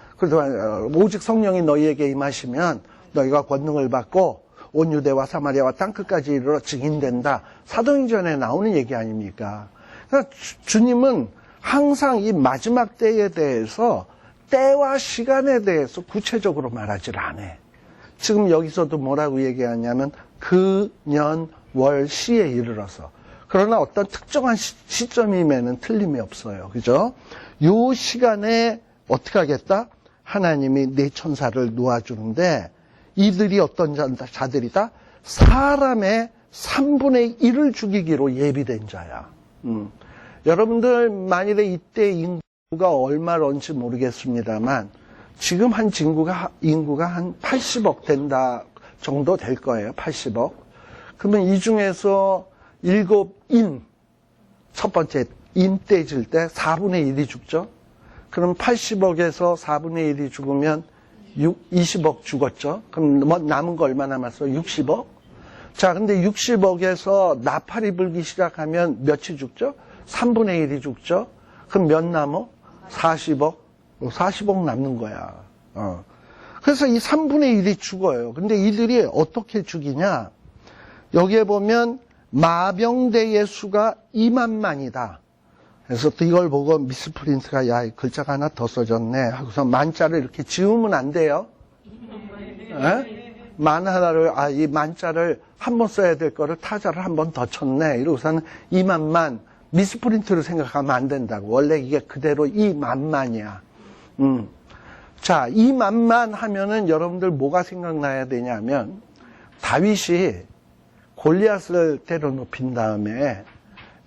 오직 성령이 너희에게 임하시면 너희가 권능을 받고 온 유대와 사마리아와 땅끝까지 이르러 증인된다. 사도행전에 나오는 얘기 아닙니까? 그러니까 주님은 항상 이 마지막 때에 대해서 때와 시간에 대해서 구체적으로 말하질 않아. 지금 여기서도 뭐라고 얘기하냐면 그 년 월 시에 이르러서. 그러나 어떤 특정한 시점이면은 틀림이 없어요. 그죠? 요 시간에 어떻게 하겠다? 하나님이 네 천사를 놓아주는데 이들이 어떤 자들이다? 사람의 3분의 1을 죽이기로 예비된 자야. 여러분들 만일에 이때 인구가 얼마런지 모르겠습니다만 지금 한 인구가 한 80억 된다 정도 될 거예요. 80억. 그러면 이 중에서 7인, 첫 번째 인 떼질 때 4분의 1이 죽죠. 그럼 80억에서 4분의 1이 죽으면 20억 죽었죠. 그럼 남은 거 얼마 남았어? 60억? 자, 근데 60억에서 나팔이 불기 시작하면 몇이 죽죠? 3분의 1이 죽죠. 그럼 몇 남어? 40억? 40억 남는 거야. 그래서 이 3분의 1이 죽어요. 근데 이들이 어떻게 죽이냐? 여기에 보면 마병대의 수가 2만만이다. 그래서 또 이걸 보고 미스 프린스가 야, 이 글자가 하나 더 써졌네 하고서 만자를 이렇게 지우면 안 돼요. 만 하나를 이 만자를 한 번 써야 될 거를 타자를 한 번 더 쳤네. 이러고서는 2만만 미스 프린트로 생각하면 안 된다고. 원래 이게 그대로 2만만이야. 자, 2만만 하면은 여러분들 뭐가 생각나야 되냐면 다윗이 골리앗을 때려 눕힌 다음에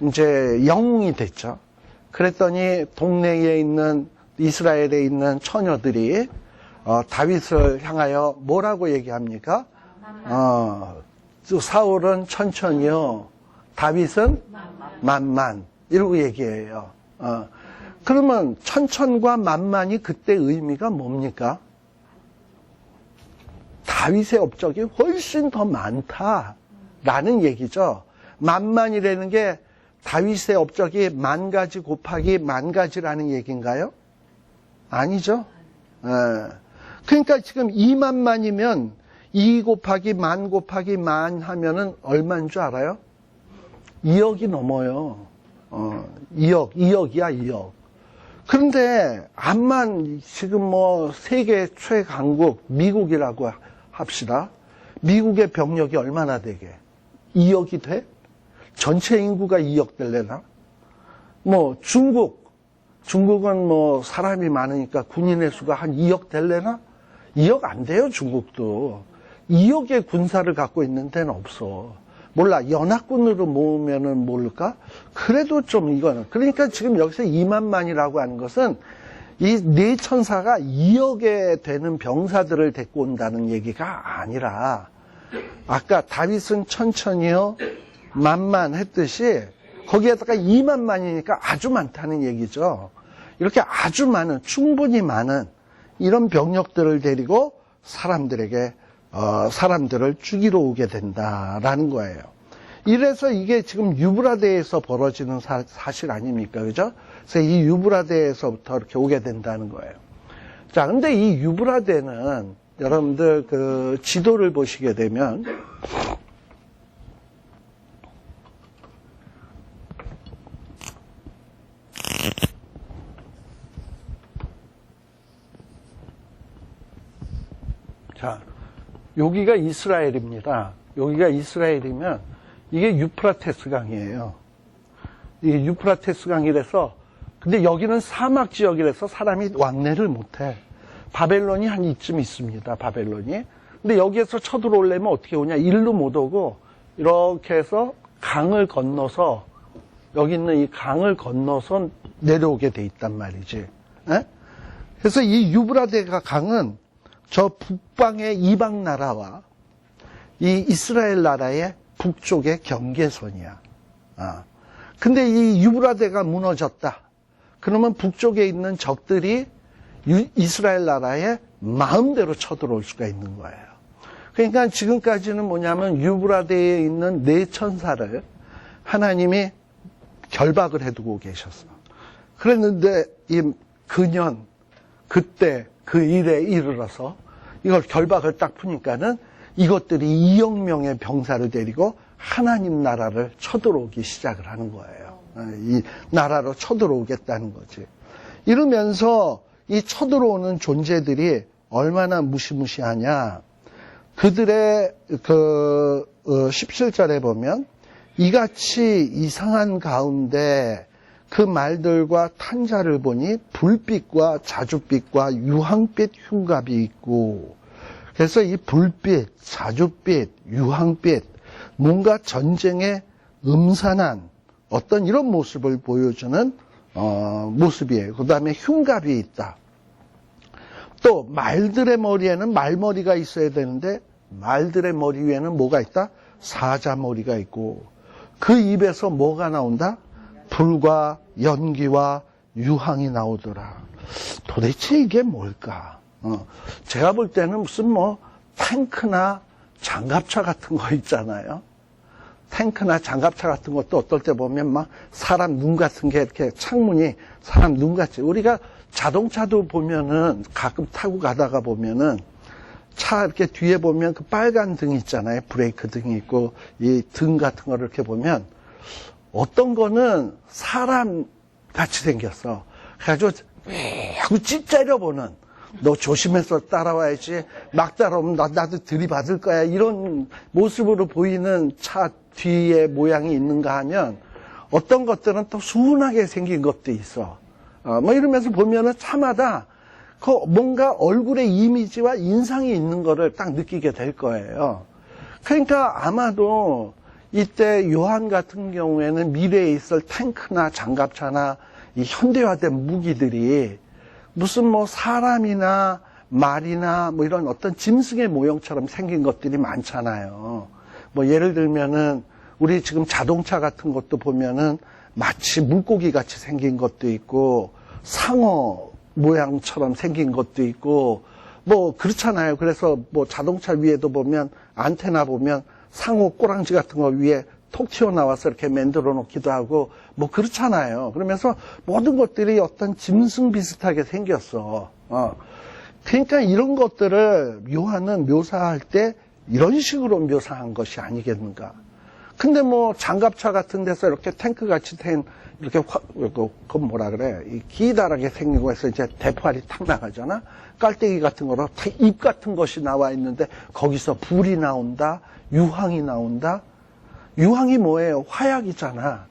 이제 영웅이 됐죠. 그랬더니 동네에 있는 이스라엘에 있는 처녀들이 다윗을 향하여 뭐라고 얘기합니까? 사울은 천천히요, 다윗은 만만 이러고 얘기해요. 그러면 천천과 만만이 그때 의미가 뭡니까? 다윗의 업적이 훨씬 더 많다라는 얘기죠. 만만이라는 게 다윗의 업적이 10,000가지 곱하기 10,000가지라는 얘기인가요? 아니죠. 그러니까 지금 2만만이면 2 곱하기 10,000 곱하기 10,000 하면은 얼마인 줄 알아요? 2억이 넘어요. 2억이야 2억. 그런데 암만 지금 뭐 세계 최강국 미국이라고 합시다. 미국의 병력이 얼마나 되게? 2억이 돼? 전체 인구가 2억 될래나? 뭐 중국은 뭐 사람이 많으니까 군인의 수가 한 2억 될래나? 2억 안 돼요, 중국도. 2억의 군사를 갖고 있는 데는 없어. 몰라, 연합군으로 모으면은 모를까? 그래도 좀 이거는. 그러니까 지금 여기서 2만만이라고 하는 것은 이 네 천사가 2억에 되는 병사들을 데리고 온다는 얘기가 아니라 아까 다윗은 천천히요, 만만 했듯이 거기에다가 2만만이니까 아주 많다는 얘기죠. 이렇게 아주 많은, 충분히 많은 이런 병력들을 데리고 사람들을 죽이러 오게 된다라는 거예요. 이래서 이게 지금 유브라데에서 벌어지는 사실 아닙니까? 그죠? 그래서 이 유브라데에서부터 이렇게 오게 된다는 거예요. 자, 근데 이 유브라데는 여러분들 그 지도를 보시게 되면 자, 여기가 이스라엘입니다. 여기가 이스라엘이면 이게 유프라테스 강이에요. 이게 유프라테스 강이라서, 근데 여기는 사막 지역이라서 사람이 왕래를 못해. 바벨론이 한 이쯤 있습니다. 바벨론이. 근데 여기에서 쳐들어오려면 어떻게 오냐? 일로 못 오고 이렇게 해서 강을 건너서, 여기 있는 이 강을 건너서 내려오게 돼 있단 말이지. 에? 그래서 이 유브라데가 강은 저 북방의 이방 나라와 이 이스라엘 나라의 북쪽의 경계선이야. 근데 이 유브라데가 무너졌다. 그러면 북쪽에 있는 적들이 이스라엘 나라에 마음대로 쳐들어올 수가 있는 거예요. 그러니까 지금까지는 뭐냐면 유브라데에 있는 네 천사를 하나님이 결박을 해두고 계셨어. 그랬는데 그때 그 일에 이르러서 이걸 결박을 딱 푸니까는 이것들이 2억 명의 병사를 데리고 하나님 나라를 쳐들어오기 시작을 하는 거예요. 이 나라로 쳐들어오겠다는 거지. 이러면서 이 쳐들어오는 존재들이 얼마나 무시무시하냐. 그들의 17절에 보면 이같이 이상한 가운데 그 말들과 탄자를 보니 불빛과 자줏빛과 유황빛 흉갑이 있고, 그래서 이 불빛, 자줏빛, 유황빛, 뭔가 전쟁의 음산한 어떤 이런 모습을 보여주는 모습이에요. 그 다음에 흉갑이 있다. 또 말들의 머리에는 말머리가 있어야 되는데 말들의 머리 위에는 뭐가 있다? 사자머리가 있고, 그 입에서 뭐가 나온다? 불과 연기와 유황이 나오더라. 도대체 이게 뭘까? 제가 볼 때는 무슨 탱크나 장갑차 같은 거 있잖아요. 탱크나 장갑차 같은 것도 어떨 때 보면 막 사람 눈 같은 게 이렇게 창문이 사람 눈 같이. 우리가 자동차도 보면은 가끔 타고 가다가 보면은 차 이렇게 뒤에 보면 그 빨간 등 있잖아요. 브레이크 등이 있고 이 등 같은 거를 이렇게 보면 어떤 거는 사람 같이 생겼어. 그래가지고 하고 찌째려보는, 너 조심해서 따라와야지, 막 따라오면 나도 들이받을 거야, 이런 모습으로 보이는 차 뒤에 모양이 있는가 하면 어떤 것들은 또 순하게 생긴 것도 있어. 이러면서 보면은 차마다 그 뭔가 얼굴의 이미지와 인상이 있는 거를 딱 느끼게 될 거예요. 그러니까 아마도 이때 요한 같은 경우에는 미래에 있을 탱크나 장갑차나 이 현대화된 무기들이 무슨 사람이나 말이나 이런 어떤 짐승의 모형처럼 생긴 것들이 많잖아요. 예를 들면은 우리 지금 자동차 같은 것도 보면은 마치 물고기 같이 생긴 것도 있고 상어 모양처럼 생긴 것도 있고 그렇잖아요. 그래서 자동차 위에도 보면 안테나 보면 상어 꼬랑지 같은 거 위에 톡 튀어나와서 이렇게 만들어 놓기도 하고 그렇잖아요. 그러면서 모든 것들이 어떤 짐승 비슷하게 생겼어. 그러니까 이런 것들을 요한은 묘사할 때 이런 식으로 묘사한 것이 아니겠는가. 근데 장갑차 같은 데서 이렇게 탱크 같이 된 이렇게 그건 뭐라 그래, 이 기다랗게 생긴 거에서 이제 대포알이 탁 나가잖아. 깔때기 같은 거로 입 같은 것이 나와 있는데 거기서 불이 나온다, 유황이 나온다. 유황이 뭐예요? 화약이잖아.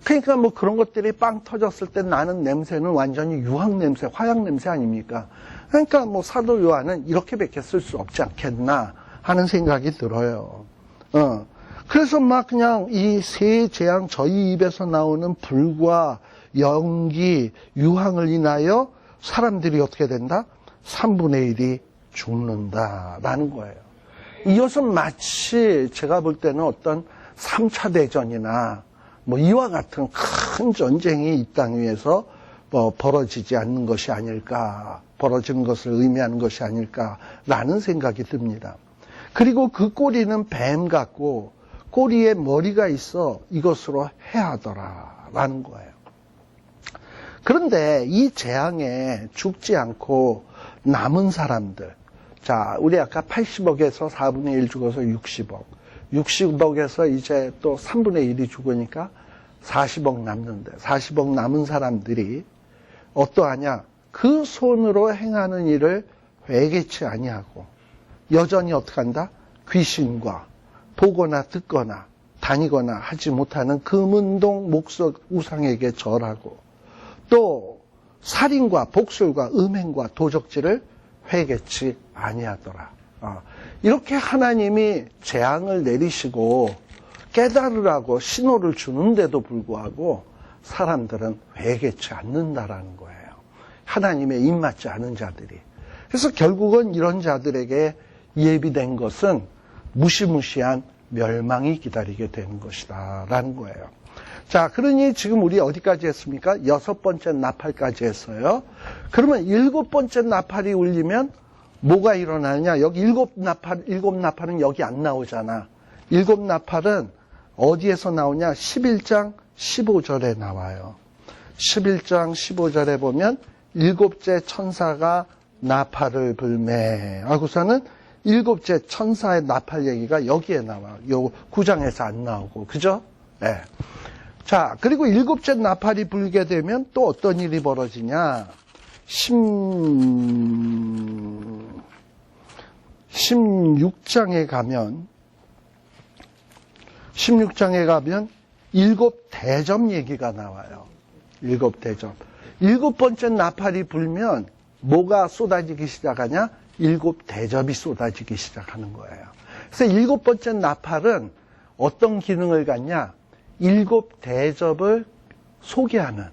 그러니까 그런 것들이 빵 터졌을 때 나는 냄새는 완전히 유황 냄새, 화약 냄새 아닙니까? 그러니까 사도 요한은 이렇게밖에 쓸 수 없지 않겠나 하는 생각이 들어요. 그래서 그냥 이 세 재앙, 저희 입에서 나오는 불과 연기, 유황을 인하여 사람들이 어떻게 된다? 3분의 1이 죽는다라는 거예요. 이것은 마치 제가 볼 때는 어떤 3차 대전이나 이와 같은 큰 전쟁이 이 땅 위에서 벌어지지 않는 것이 아닐까, 벌어지는 것을 의미하는 것이 아닐까라는 생각이 듭니다. 그리고 그 꼬리는 뱀 같고 꼬리에 머리가 있어 이것으로 해하더라라는 거예요. 그런데 이 재앙에 죽지 않고 남은 사람들, 자, 우리 아까 80억에서 4분의 1 죽어서 60억, 60억에서 이제 또 3분의 1이 죽으니까 40억 남는데, 40억 남은 사람들이 어떠하냐? 그 손으로 행하는 일을 회개치 아니하고 여전히 어떻게 한다? 귀신과 보거나 듣거나 다니거나 하지 못하는 금은동 목석 우상에게 절하고 또 살인과 복술과 음행과 도적질을 회개치 아니하더라. 이렇게 하나님이 재앙을 내리시고 깨달으라고 신호를 주는데도 불구하고 사람들은 회개치 않는다라는 거예요. 하나님의 입맞지 않은 자들이. 그래서 결국은 이런 자들에게 예비된 것은 무시무시한 멸망이 기다리게 되는 것이다 라는 거예요. 자, 그러니 지금 우리 어디까지 했습니까? 6번째 나팔까지 했어요. 그러면 7번째 나팔이 울리면 뭐가 일어나느냐? 여기 일곱 나팔은 여기 안 나오잖아. 7나팔은 어디에서 나오냐? 11장 15절에 나와요. 11장 15절에 보면 7째 천사가 나팔을 불매 하고서는 7째 천사의 나팔 얘기가 여기에 나와요. 요 9장에서 안 나오고. 그죠? 네. 자, 그리고 7째 나팔이 불게 되면 또 어떤 일이 벌어지냐? 16장에 가면 7대접 얘기가 나와요. 7대접. 7번째 나팔이 불면 뭐가 쏟아지기 시작하냐? 7대접이 쏟아지기 시작하는 거예요. 그래서 7번째 나팔은 어떤 기능을 갖냐? 7대접을 소개하는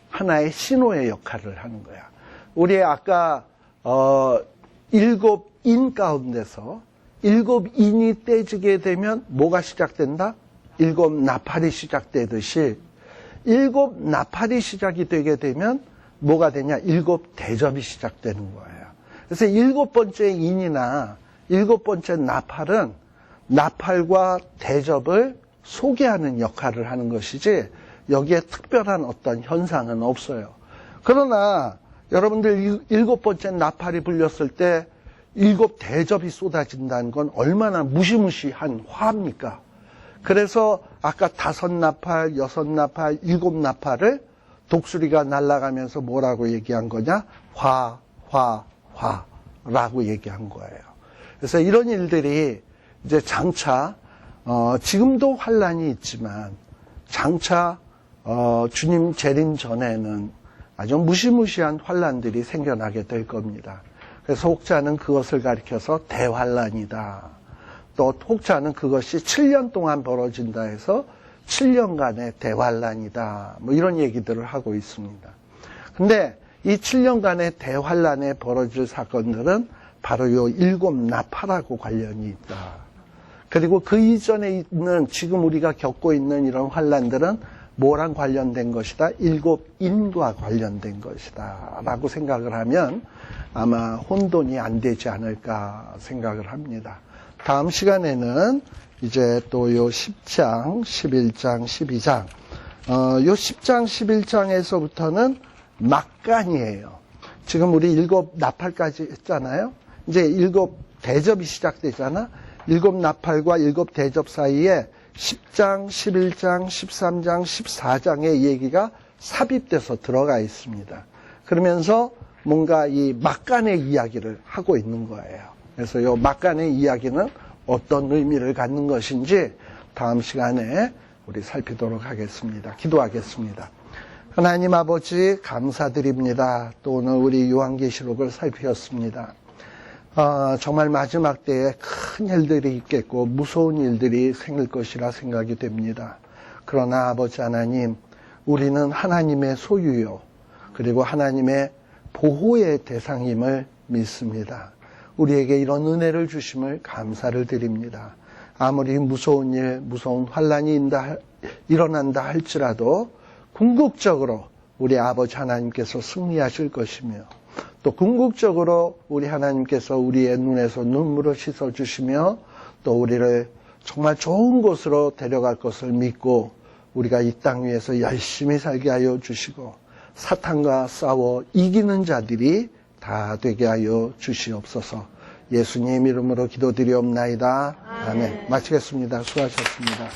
하나의 신호의 역할을 하는 거야. 우리 아까 7인 가운데서 7인이 떼지게 되면 뭐가 시작된다? 7나팔이 시작되듯이 7나팔이 시작이 되게 되면 뭐가 되냐? 7대접이 시작되는 거예요. 그래서 7번째 인이나 7번째 나팔은 나팔과 대접을 소개하는 역할을 하는 것이지 여기에 특별한 어떤 현상은 없어요. 그러나 여러분들 7번째 나팔이 불렸을 때 7대접이 쏟아진다는 건 얼마나 무시무시한 화입니까? 그래서 아까 5나팔, 6나팔, 7나팔을 독수리가 날아가면서 뭐라고 얘기한 거냐? 화라고 얘기한 거예요. 그래서 이런 일들이 이제 장차 지금도 환란이 있지만 장차 주님 재림 전에는 아주 무시무시한 환란들이 생겨나게 될 겁니다. 그래서 혹자는 그것을 가리켜서 대환란이다. 또 혹자는 그것이 7년 동안 벌어진다 해서 7년간의 대환란이다. 뭐 이런 얘기들을 하고 있습니다. 근데 이 7년간의 대환란에 벌어질 사건들은 바로 요 7나팔하고 관련이 있다. 그리고 그 이전에 있는 지금 우리가 겪고 있는 이런 환란들은 뭐랑 관련된 것이다? 7인과 관련된 것이다 라고 생각을 하면 아마 혼돈이 안 되지 않을까 생각을 합니다. 다음 시간에는 이제 또 요 10장, 11장, 12장 요 10장, 11장에서부터는 막간이에요. 지금 우리 7나팔까지 했잖아요. 이제 7대접이 시작되잖아. 7나팔과 7대접 사이에 10장, 11장, 13장, 14장의 얘기가 삽입돼서 들어가 있습니다. 그러면서 뭔가 이 막간의 이야기를 하고 있는 거예요. 그래서 이 막간의 이야기는 어떤 의미를 갖는 것인지 다음 시간에 우리 살피도록 하겠습니다. 기도하겠습니다. 하나님 아버지 감사드립니다. 또 오늘 우리 요한계시록을 살피었습니다. 정말 마지막 때에 큰 일들이 있겠고 무서운 일들이 생길 것이라 생각이 됩니다. 그러나 아버지 하나님, 우리는 하나님의 소유요, 그리고 하나님의 보호의 대상임을 믿습니다. 우리에게 이런 은혜를 주심을 감사를 드립니다. 아무리 무서운 일, 무서운 환란이 일어난다 할지라도 궁극적으로 우리 아버지 하나님께서 승리하실 것이며 또 궁극적으로 우리 하나님께서 우리의 눈에서 눈물을 씻어주시며 또 우리를 정말 좋은 곳으로 데려갈 것을 믿고 우리가 이 땅 위에서 열심히 살게 하여 주시고 사탄과 싸워 이기는 자들이 다 되게 하여 주시옵소서. 예수님 이름으로 기도드리옵나이다. 아멘. 마치겠습니다. 수고하셨습니다.